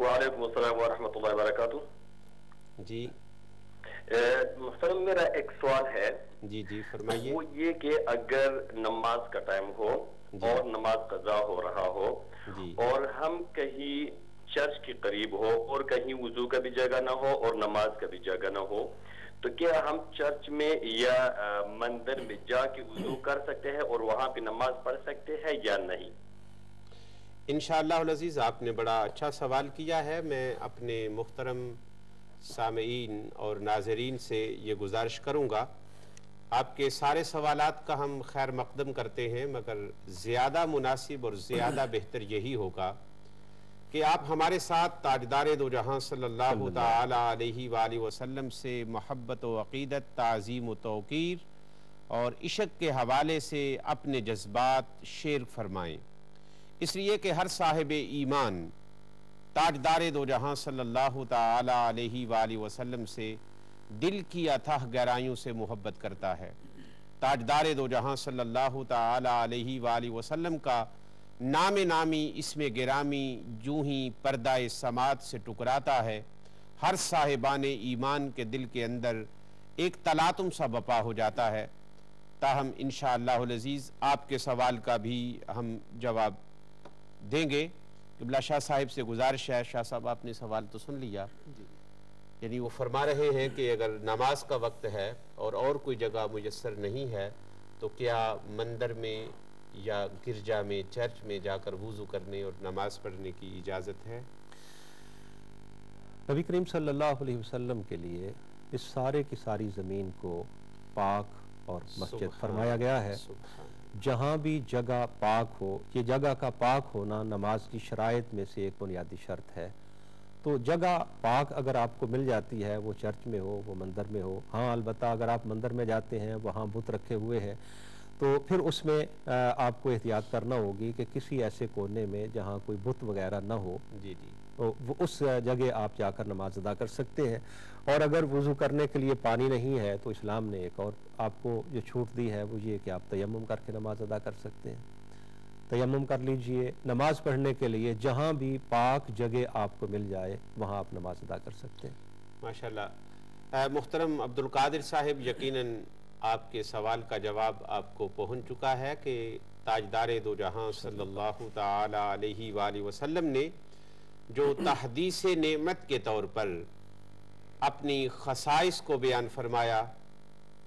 وعلیکم السلام ورحمۃ اللہ وبرکاتہ. جی محترم میرا ایک سوال ہے. جی جی فرمائیے. وہ یہ کہ اگر نماز کا ٹائم ہو اور نماز قضا ہو رہا ہو اور ہم کہیں چرچ کے قریب ہو اور کہیں وضو کا بھی جگہ نہ ہو اور نماز کا بھی جگہ نہ ہو, تو کیا ہم چرچ میں یا مندر میں جا کے وضو کر سکتے ہیں اور وہاں پہ نماز پڑھ سکتے ہیں یا نہیں؟ انشاءاللہ العزیز آپ نے بڑا اچھا سوال کیا ہے. میں اپنے محترم سامعین اور ناظرین سے یہ گزارش کروں گا, آپ کے سارے سوالات کا ہم خیر مقدم کرتے ہیں, مگر زیادہ مناسب اور زیادہ بہتر یہی ہوگا کہ آپ ہمارے ساتھ تاجدار دو جہاں صلی اللہ تعالی علیہ وآلہ وسلم سے محبت و عقیدت, تعظیم و توقیر اور عشق کے حوالے سے اپنے جذبات شیئر فرمائیں. اس لیے کہ ہر صاحب ایمان تاجدار دو جہاں صلی اللہ تعالی علیہ وآلہ وسلم سے دل کی اتھاہ گہرائیوں سے محبت کرتا ہے. تاجدار دو جہاں صلی اللہ تعالی علیہ وآلہ وسلم کا نام نامی اسم گرامی جوں ہی پردہ سماعت سے ٹکراتا ہے, ہر صاحبان ایمان کے دل کے اندر ایک تلاطم سا بپا ہو جاتا ہے. تاہم انشاءاللہ العزیز آپ کے سوال کا بھی ہم جواب دیں گے. قبلہ شاہ صاحب سے گزارش ہے, شاہ صاحب آپ نے سوال تو سن لیا. یعنی وہ فرما رہے ہیں کہ اگر نماز کا وقت ہے اور کوئی جگہ میسر نہیں ہے تو کیا مندر میں یا گرجا میں چرچ میں جا کر وضو کرنے اور نماز پڑھنے کی اجازت ہے؟ نبی کریم صلی اللہ علیہ وسلم کے لیے اس سارے کی ساری زمین کو پاک اور مسجد فرمایا گیا ہے. جہاں بھی جگہ پاک ہو, یہ جگہ کا پاک ہونا نماز کی شرائط میں سے ایک بنیادی شرط ہے. تو جگہ پاک اگر آپ کو مل جاتی ہے, وہ چرچ میں ہو, وہ مندر میں ہو, ہاں البتہ اگر آپ مندر میں جاتے ہیں وہاں بت رکھے ہوئے ہیں تو پھر اس میں آپ کو احتیاط کرنا ہوگی کہ کسی ایسے کونے میں جہاں کوئی بت وغیرہ نہ ہو, تو اس جگہ آپ جا کر نماز ادا کر سکتے ہیں. اور اگر وضو کرنے کے لیے پانی نہیں ہے تو اسلام نے ایک اور آپ کو جو چھوٹ دی ہے وہ یہ کہ آپ تیمم کر کے نماز ادا کر سکتے ہیں. تیمم کر لیجئے, نماز پڑھنے کے لیے جہاں بھی پاک جگہ آپ کو مل جائے وہاں آپ نماز ادا کر سکتے ہیں. ماشاءاللہ. محترم عبدالقادر صاحب, یقیناً آپ کے سوال کا جواب آپ کو پہنچ چکا ہے کہ تاجدار دو جہاں صلی اللہ تعالی علیہ وآلہ وسلم نے جو تحدیث نعمت کے طور پر اپنی خصائص کو بیان فرمایا,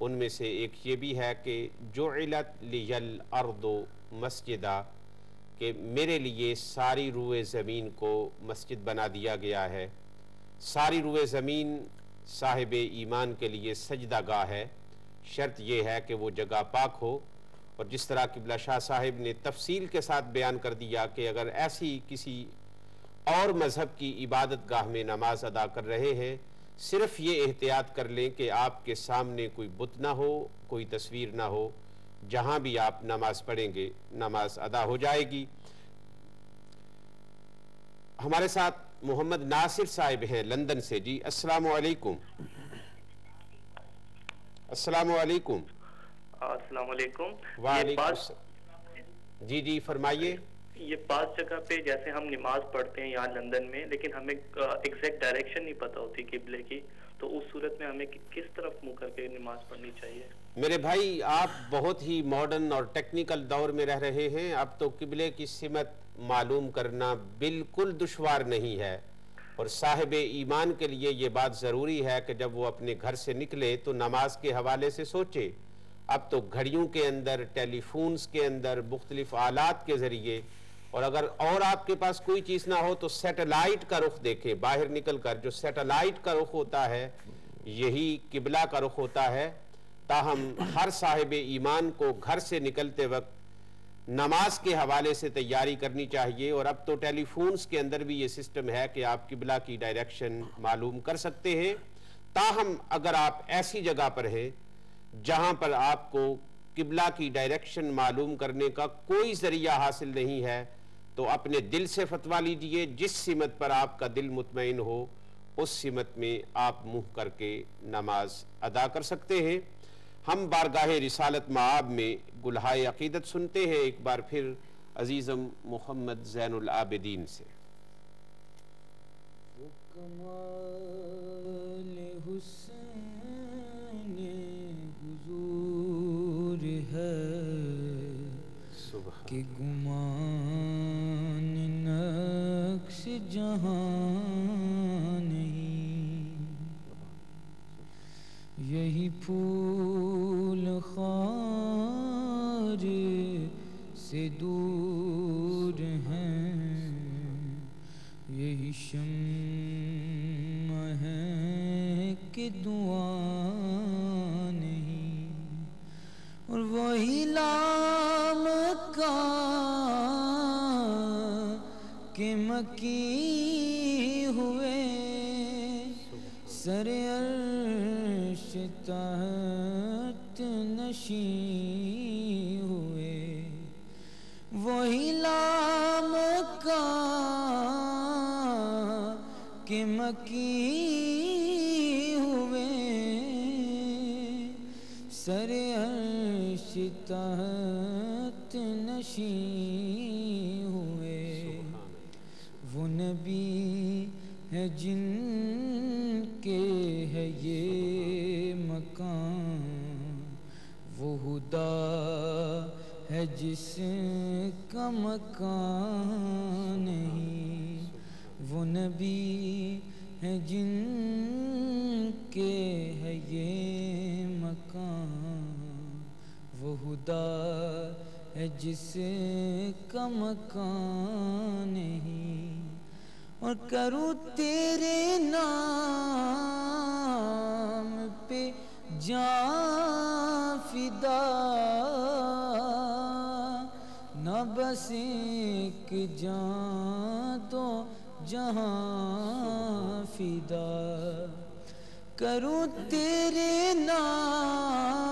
ان میں سے ایک یہ بھی ہے کہ جعلت لی الارض مسجدہ, کہ میرے لیے ساری روئے زمین کو مسجد بنا دیا گیا ہے. ساری روئے زمین صاحب ایمان کے لیے سجدہ گاہ ہے, شرط یہ ہے کہ وہ جگہ پاک ہو. اور جس طرح قبلہ شاہ صاحب نے تفصیل کے ساتھ بیان کر دیا کہ اگر ایسی کسی اور مذہب کی عبادت گاہ میں نماز ادا کر رہے ہیں, صرف یہ احتیاط کر لیں کہ آپ کے سامنے کوئی بت نہ ہو, کوئی تصویر نہ ہو, جہاں بھی آپ نماز پڑھیں گے نماز ادا ہو جائے گی. ہمارے ساتھ محمد ناصر صاحب ہیں لندن سے. جی السلام علیکم. السلام علیکم. السلام علیکم. وعلیکم السلام. جی جی فرمائیے. یہ بعض جگہ پہ جیسے ہم نماز پڑھتے ہیں یہاں لندن میں, لیکن ہمیں ایگزیکٹ ڈائریکشن نہیں پتہ ہوتی قبلے کی, تو اس صورت میں ہمیں کس طرف منہ کر کے نماز پڑھنی چاہیے؟ میرے بھائی, آپ بہت ہی ماڈرن اور ٹیکنیکل دور میں رہ رہے ہیں. اب تو قبلے کی سمت معلوم کرنا بالکل دشوار نہیں ہے, اور صاحب ایمان کے لیے یہ بات ضروری ہے کہ جب وہ اپنے گھر سے نکلے تو نماز کے حوالے سے سوچے. اب تو گھڑیوں کے اندر, ٹیلی فونز کے اندر, مختلف آلات کے ذریعے, اور اگر اور آپ کے پاس کوئی چیز نہ ہو تو سیٹلائٹ کا رخ دیکھیں. باہر نکل کر جو سیٹلائٹ کا رخ ہوتا ہے یہی قبلہ کا رخ ہوتا ہے. تاہم ہر صاحب ایمان کو گھر سے نکلتے وقت نماز کے حوالے سے تیاری کرنی چاہیے. اور اب تو ٹیلی فونز کے اندر بھی یہ سسٹم ہے کہ آپ قبلہ کی ڈائریکشن معلوم کر سکتے ہیں. تاہم اگر آپ ایسی جگہ پر ہیں جہاں پر آپ کو قبلہ کی ڈائریکشن معلوم کرنے کا کوئی ذریعہ حاصل نہیں ہے تو اپنے دل سے فتویٰ لیجئے. جس سمت پر آپ کا دل مطمئن ہو اس سمت میں آپ منہ کر کے نماز ادا کر سکتے ہیں. ہم بارگاہ رسالت معاب میں گلہائے عقیدت سنتے ہیں ایک بار پھر عزیزم محمد زین العابدین سے. کمال حسن حضور ہے کہ گمان نقش جہاں نہیں، یہی پھول خار سے دور ہیں، یہی شمع ہے کہ دعا نہیں، اور وہی لامکاں کہ مکی ہوئے سر عرش تحت نشین ہوئے، وہی لامکاں کہ مکی ہوئے سر عرش تحت نشین ہوئے، وہ نبی ہے جن کے ہے یہ مقام، وہ خدا ہے جس کا مکان نہیں، وہ نبی ہے جن کے ہے یہ مقام، وہ خدا ہے جس کا مکان نہیں، اور کروں تیرے نام پہ جان فدا، نہ بس ایک جان تو جہاں فدا، کروں تیرے نام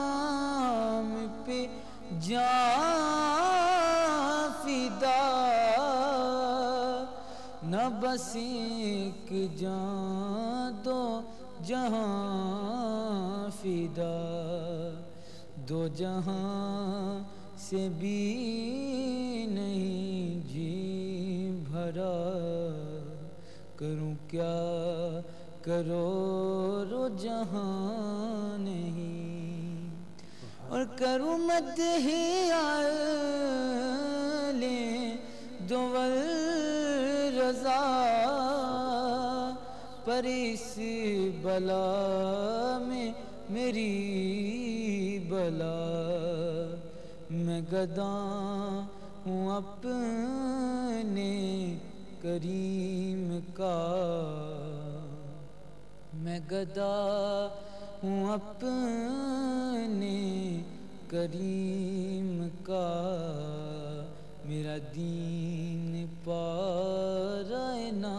پہ جان فدا، نہ بس ایک جان دو جہاں فدا، دو جہاں سے بھی نہیں جی بھرا، کروں کیا کروڑوں جہاں نہیں، اور کروں مدح آل دول رضا، پر اس بلا میں میری بلا، میں گدا ہوں اپنے کریم کا، میں گدا ہوں اپنے کریم کا، میرا دین پارائنا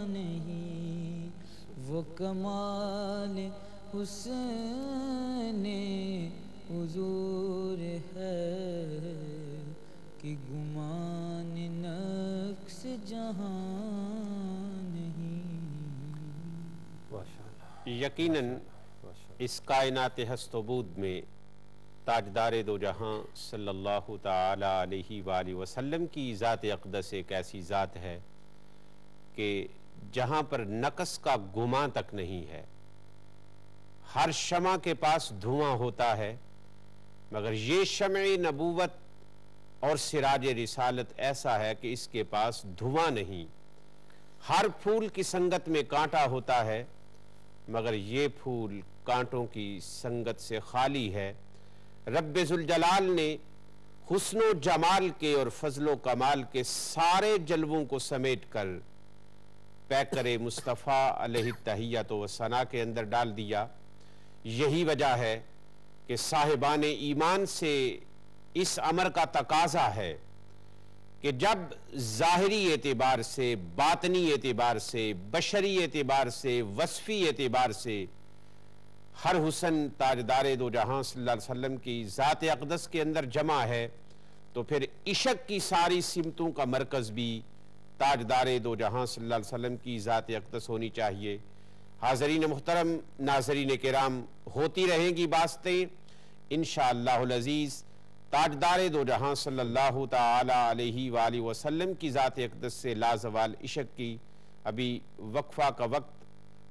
نہیں، وہ کمال حسن حضور ہے کہ گمان نقص جہاں نہیں۔ یقیناً اس کائنات ہست و بود میں تاجدار دو جہاں صلی اللہ تعالی علیہ وآلہ وسلم کی ذات اقدس ایک ایسی ذات ہے کہ جہاں پر نقص کا گمان تک نہیں ہے، ہر شمع کے پاس دھواں ہوتا ہے، مگر یہ شمع نبوت اور سراج رسالت ایسا ہے کہ اس کے پاس دھواں نہیں، ہر پھول کی سنگت میں کانٹا ہوتا ہے، مگر یہ پھول کانٹوں کی سنگت سے خالی ہے۔ رب ذوالجلال نے حسن و جمال کے اور فضل و کمال کے سارے جلووں کو سمیٹ کر پیکر مصطفیٰ علیہ التحیۃ و ثنا کے اندر ڈال دیا۔ یہی وجہ ہے کہ صاحبان ایمان سے اس امر کا تقاضا ہے کہ جب ظاہری اعتبار سے، باطنی اعتبار سے، بشری اعتبار سے، وصفی اعتبار سے ہر حسن تاجدار دو جہاں صلی اللہ علیہ وسلم کی ذات اقدس کے اندر جمع ہے، تو پھر عشق کی ساری سمتوں کا مرکز بھی تاجدار دو جہاں صلی اللہ علیہ وسلم کی ذات اقدس ہونی چاہیے۔ حاضرین محترم، ناظرین کرام، ہوتی رہیں گی باتیں انشاءاللہ العزیز تاجدار دو جہاں صلی اللہ تعالی علیہ وآلہ وسلم کی ذات اقدس سے لازوال عشق کی ابھی وقفہ کا وقت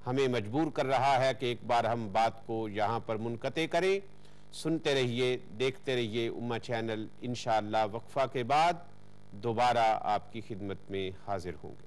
ہمیں مجبور کر رہا ہے کہ ایک بار ہم بات کو یہاں پر منقطع کریں. سنتے رہیے، دیکھتے رہیے امہ چینل. انشاءاللہ وقفہ کے بعد دوبارہ آپ کی خدمت میں حاضر ہوں گے.